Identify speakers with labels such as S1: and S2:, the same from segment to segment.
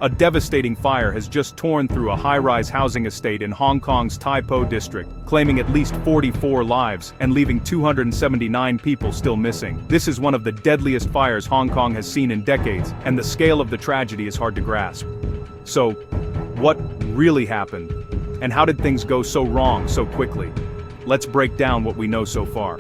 S1: A devastating fire has just torn through a high-rise housing estate in Hong Kong's Tai Po district, claiming at least 44 lives and leaving 279 people still missing. This is one of the deadliest fires Hong Kong has seen in decades, and the scale of the tragedy is hard to grasp. So, what really happened? And how did things go so wrong so quickly? Let's break down what we know so far.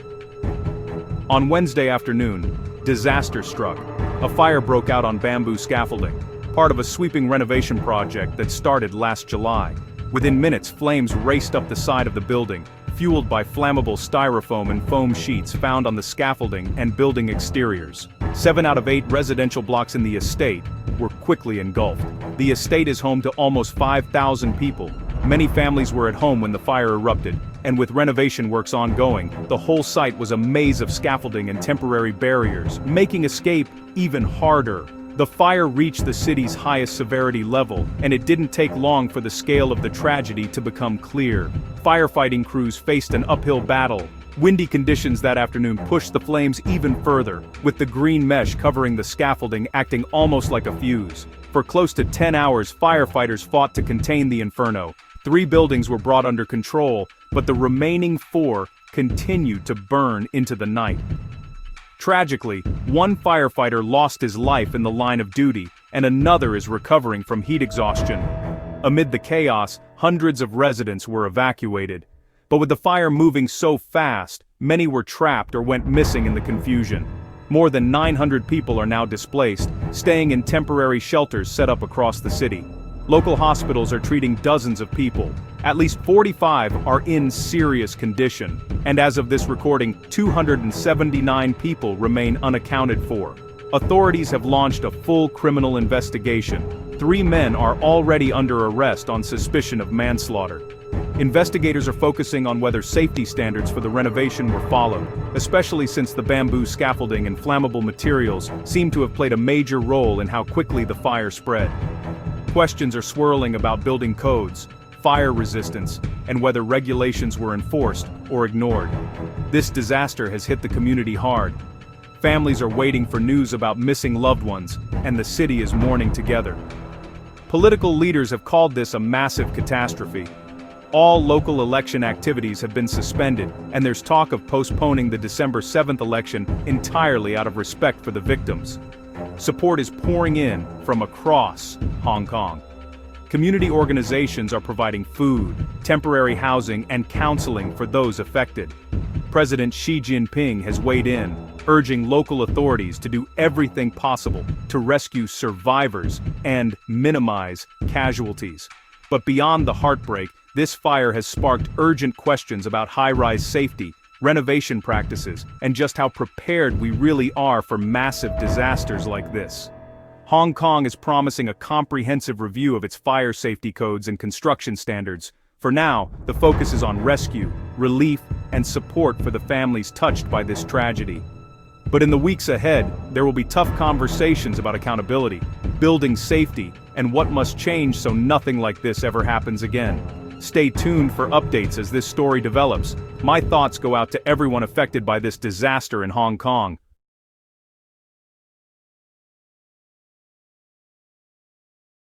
S1: On Wednesday afternoon, disaster struck. A fire broke out on bamboo scaffolding, part of a sweeping renovation project that started last July. Within minutes, flames raced up the side of the building, fueled by flammable styrofoam and foam sheets found on the scaffolding and building exteriors. 7 out of 8 residential blocks in the estate were quickly engulfed. The estate is home to almost 5,000 people. Many families were at home when the fire erupted, and with renovation works ongoing, the whole site was a maze of scaffolding and temporary barriers, making escape even harder. The fire reached the city's highest severity level, and it didn't take long for the scale of the tragedy to become clear. Firefighting crews faced an uphill battle. Windy conditions that afternoon pushed the flames even further, with the green mesh covering the scaffolding acting almost like a fuse. For close to 10 hours, firefighters fought to contain the inferno. 3 buildings were brought under control, but the remaining 4 continued to burn into the night. Tragically, one firefighter lost his life in the line of duty, and another is recovering from heat exhaustion. Amid the chaos, hundreds of residents were evacuated. But with the fire moving so fast, many were trapped or went missing in the confusion. More than 900 people are now displaced, staying in temporary shelters set up across the city. Local hospitals are treating dozens of people. At least 45 are in serious condition, and as of this recording, 279 people remain unaccounted for. Authorities have launched a full criminal investigation. 3 men are already under arrest on suspicion of manslaughter. Investigators are focusing on whether safety standards for the renovation were followed, especially since the bamboo scaffolding and flammable materials seem to have played a major role in how quickly the fire spread. Questions are swirling about building codes, fire resistance, and whether regulations were enforced or ignored. This disaster has hit the community hard. Families are waiting for news about missing loved ones, and the city is mourning together. Political leaders have called this a massive catastrophe. All local election activities have been suspended, and there's talk of postponing the December 7th election entirely out of respect for the victims. Support is pouring in from across Hong Kong. Community organizations are providing food, temporary housing, and counseling for those affected. President Xi Jinping has weighed in, urging local authorities to do everything possible to rescue survivors and minimize casualties. But beyond the heartbreak, this fire has sparked urgent questions about high-rise safety, renovation practices, and just how prepared we really are for massive disasters like this. Hong Kong is promising a comprehensive review of its fire safety codes and construction standards. For now, the focus is on rescue, relief, and support for the families touched by this tragedy. But in the weeks ahead, there will be tough conversations about accountability, building safety, and what must change so nothing like this ever happens again. Stay tuned for updates as this story develops. My thoughts go out to everyone affected by this disaster in Hong Kong.